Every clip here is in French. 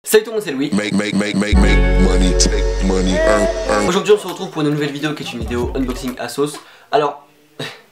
Salut tout le monde, c'est Louis. Aujourd'hui on se retrouve pour une nouvelle vidéo qui est une vidéo unboxing Asos. Alors,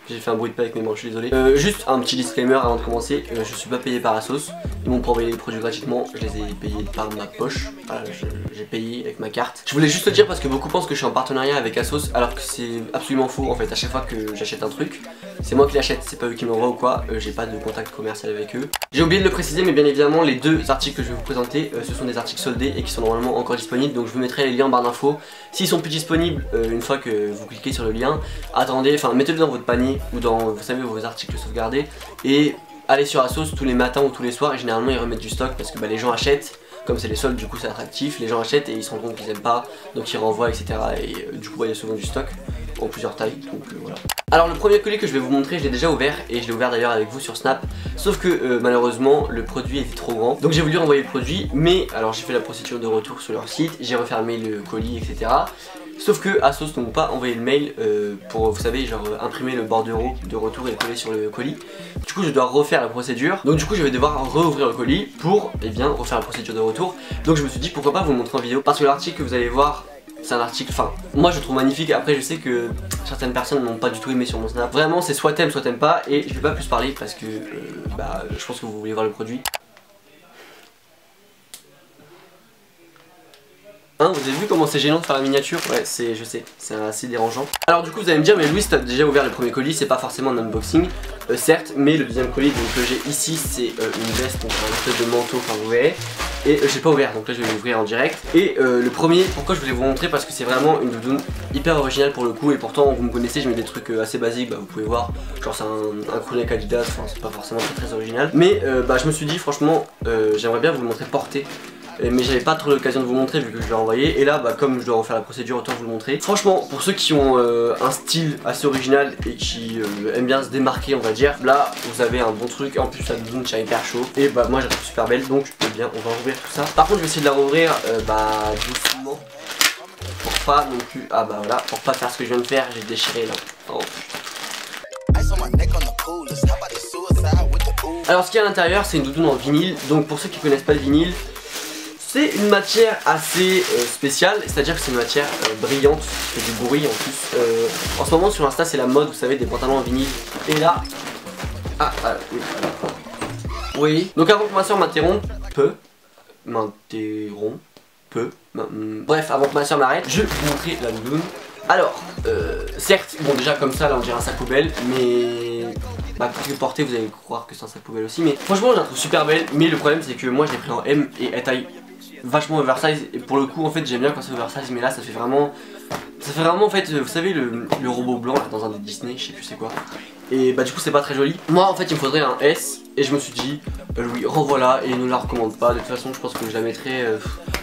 j'ai fait un bruit de pas avec mes mains, je suis désolé. Juste un petit disclaimer avant de commencer, je suis pas payé par Asos. Ils m'ont pas envoyé les produits gratuitement, je les ai payés par ma poche. Voilà, j'ai payé avec ma carte. Je voulais juste le dire parce que beaucoup pensent que je suis en partenariat avec Asos, alors que c'est absolument faux en fait. À chaque fois que j'achète un truc, c'est moi qui l'achète, c'est pas eux qui m'envoient ou quoi. J'ai pas de contact commercial avec eux. J'ai oublié de le préciser, mais bien évidemment les deux articles que je vais vous présenter, ce sont des articles soldés et qui sont normalement encore disponibles. Donc je vous mettrai les liens en barre d'infos. S'ils sont plus disponibles une fois que vous cliquez sur le lien, attendez, enfin mettez-le dans votre panier ou dans, vous savez, vos articles sauvegardés, et allez sur Asos tous les matins ou tous les soirs, et généralement ils remettent du stock parce que les gens achètent. Comme c'est les soldes, du coup c'est attractif, les gens achètent et ils se rendent compte qu'ils aiment pas, donc ils renvoient, etc. Et du coup il y a souvent du stock en plusieurs tailles, donc voilà. Alors le premier colis que je vais vous montrer, je l'ai déjà ouvert, et je l'ai ouvert d'ailleurs avec vous sur Snap. Sauf que malheureusement le produit était trop grand, donc j'ai voulu renvoyer le produit, mais alors j'ai fait la procédure de retour sur leur site, j'ai refermé le colis, etc. Sauf que Asos n'ont pas envoyé le mail pour, vous savez, genre imprimer le bordereau de retour et le coller sur le colis. Du coup je dois refaire la procédure, donc du coup je vais devoir rouvrir le colis pour, eh bien, refaire la procédure de retour. Donc je me suis dit pourquoi pas vous le montrer en vidéo, parce que l'article que vous allez voir, c'est un article, enfin, moi je le trouve magnifique. Après je sais que certaines personnes n'ont pas du tout aimé sur mon Snap. Vraiment c'est soit t'aimes pas, et je vais pas plus parler parce que je pense que vous voulez voir le produit. Hein, vous avez vu comment c'est gênant de faire la miniature? Ouais, je sais, c'est assez dérangeant. Alors du coup vous allez me dire, mais Louis, t'as déjà ouvert le premier colis, c'est pas forcément un unboxing, certes, mais le deuxième colis que j'ai ici, c'est une veste, donc un espèce de manteau, enfin vous verrez. Et je l'ai pas ouvert, donc là je vais l'ouvrir en direct. Et le premier, pourquoi je voulais vous montrer, parce que c'est vraiment une doudoune hyper originale pour le coup. Et pourtant vous me connaissez, je mets des trucs assez basiques, vous pouvez voir. Genre c'est un crewneck Adidas, enfin c'est pas forcément très original. Mais je me suis dit franchement, j'aimerais bien vous le montrer porté. Mais j'avais pas trop l'occasion de vous montrer vu que je l'ai envoyé. Et là comme je dois refaire la procédure, autant vous le montrer. Franchement, pour ceux qui ont un style assez original et qui aiment bien se démarquer, on va dire, là vous avez un bon truc. En plus la doudoune tient hyper chaud. Et moi je la trouve super belle, donc bien on va rouvrir tout ça. Par contre je vais essayer de la rouvrir doucement, pour pas non plus, voilà, pour pas faire ce que je viens de faire, j'ai déchiré là. Oh. Alors ce qu'il y a à l'intérieur, c'est une doudoune en vinyle. Donc pour ceux qui connaissent pas le vinyle, c'est une matière assez spéciale, c'est-à-dire que c'est une matière brillante, qui fait du bruit en plus. En ce moment sur Insta c'est la mode, vous savez, des pantalons en vinyle. Et là, oui. Donc avant que ma soeur m'interrompe, bref, avant que ma soeur m'arrête, je vais vous montrer la doudoune. Alors, certes, bon déjà comme ça là on dirait un sac poubelle, mais pour que porter vous allez croire que c'est un sac poubelle aussi. Mais franchement je la trouve super belle, mais le problème c'est que moi je l'ai pris en M et elle taille vachement oversize. Et pour le coup en fait j'aime bien quand c'est oversize, mais là ça fait vraiment en fait, vous savez le robot blanc là, dans un des Disney, je sais plus c'est quoi. Et du coup c'est pas très joli. Moi en fait il me faudrait un S, et je me suis dit Louis renvoie-la, et il ne la recommande pas. De toute façon je pense que je la mettrai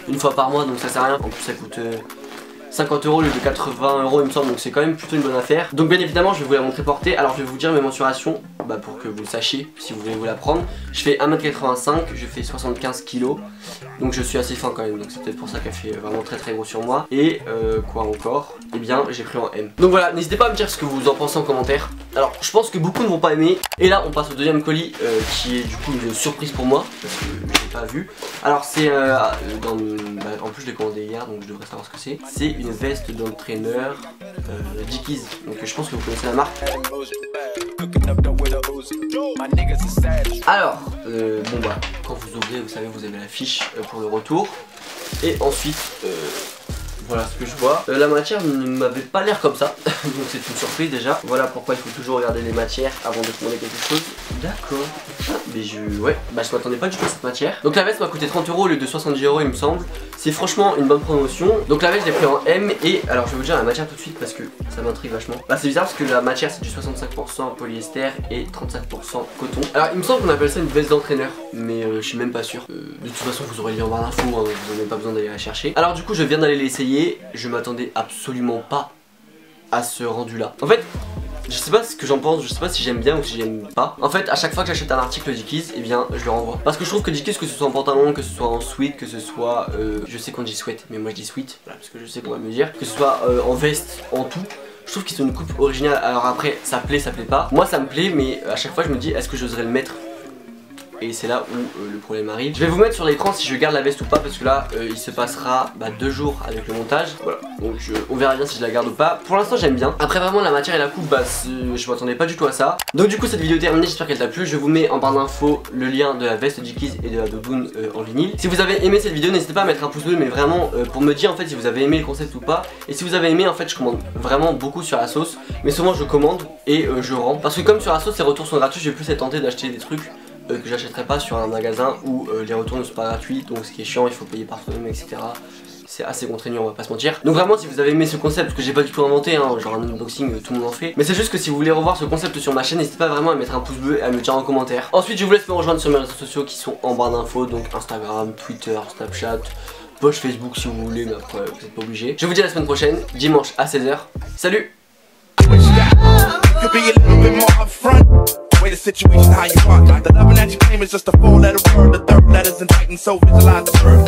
une fois par mois, donc ça sert à rien. En plus ça coûte 50 € au lieu de 80 € il me semble, donc c'est quand même plutôt une bonne affaire. Donc bien évidemment je vais vous la montrer portée. Alors je vais vous dire mes mensurations pour que vous le sachiez si vous voulez vous la prendre. Je fais 1m85, je fais 75 kg, donc je suis assez fin quand même, donc c'est peut-être pour ça qu'elle fait vraiment très gros sur moi. Et quoi encore, eh bien j'ai pris en M. Donc voilà, n'hésitez pas à me dire ce que vous en pensez en commentaire. Alors je pense que beaucoup ne vont pas aimer. Et là on passe au deuxième colis qui est du coup une surprise pour moi, parce que je l'ai pas vu. Alors c'est en plus je l'ai commandé hier, donc je devrais savoir ce que c'est. C'est une veste d'entraîneur Dickies, donc je pense que vous connaissez la marque. Alors quand vous ouvrez, vous savez, vous avez la fiche pour le retour. Et ensuite voilà ce que je vois. La matière ne m'avait pas l'air comme ça, donc c'est une surprise déjà. Voilà pourquoi il faut toujours regarder les matières avant de commander quelque chose. D'accord. Mais je m'attendais pas du tout à cette matière. Donc la veste m'a coûté 30 € au lieu de 70 € il me semble. C'est franchement une bonne promotion. Donc la veste j'ai pris en M, et alors je vais vous dire la matière tout de suite parce que ça m'intrigue vachement. C'est bizarre parce que la matière c'est du 65% polyester et 35% coton. Alors il me semble qu'on appelle ça une veste d'entraîneur, mais je suis même pas sûr. De toute façon vous aurez le lien en barre d'infos, hein, vous n'avez pas besoin d'aller la chercher. Alors du coup je viens d'aller l'essayer. Je m'attendais absolument pas à ce rendu là. En fait je sais pas ce que j'en pense, je sais pas si j'aime bien ou si j'aime pas. En fait à chaque fois que j'achète un article Dickies, eh bien je le renvoie. Parce que je trouve que Dickies, que ce soit en pantalon, que ce soit en sweat, que ce soit je sais qu'on dit sweat, mais moi je dis sweat, voilà, parce que je sais qu'on va me dire, que ce soit en veste, en tout, je trouve qu'ils ont une coupe originale. Alors après ça plaît pas, moi ça me plaît, mais à chaque fois je me dis est-ce que j'oserais le mettre. et c'est là où le problème arrive. Je vais vous mettre sur l'écran si je garde la veste ou pas, parce que là il se passera 2 jours avec le montage. Voilà, donc on verra bien si je la garde ou pas. Pour l'instant j'aime bien. Après vraiment la matière et la coupe, je m'attendais pas du tout à ça. Donc du coup cette vidéo est terminée, j'espère qu'elle t'a plu. Je vous mets en barre d'infos le lien de la veste Dickies et de la doudoune en vinyle. Si vous avez aimé cette vidéo, n'hésitez pas à mettre un pouce bleu, mais vraiment pour me dire en fait si vous avez aimé le concept ou pas. Et si vous avez aimé, en fait je commande vraiment beaucoup sur Asos, mais souvent je commande et je rends, parce que comme sur Asos ces retours sont gratuits, je vais plus être tenté d'acheter des trucs que j'achèterais pas sur un magasin où les retours ne sont pas gratuits, donc ce qui est chiant, il faut payer par soi-même, etc. C'est assez contraignant, on va pas se mentir. Donc vraiment si vous avez aimé ce concept, que j'ai pas du tout inventé, hein, genre un unboxing, tout le monde en fait, mais c'est juste que si vous voulez revoir ce concept sur ma chaîne, n'hésitez pas vraiment à mettre un pouce bleu et à me dire en commentaire. Ensuite je vous laisse me rejoindre sur mes réseaux sociaux qui sont en barre d'infos, donc Instagram, Twitter, Snapchat, poche Facebook si vous voulez, mais après vous n'êtes pas obligé. Je vous dis à la semaine prochaine, dimanche à 16h. Salut! Way the situation how you want. The loving that you claim is just a 4-letter word. The third letter's in Titan, so visualize the word.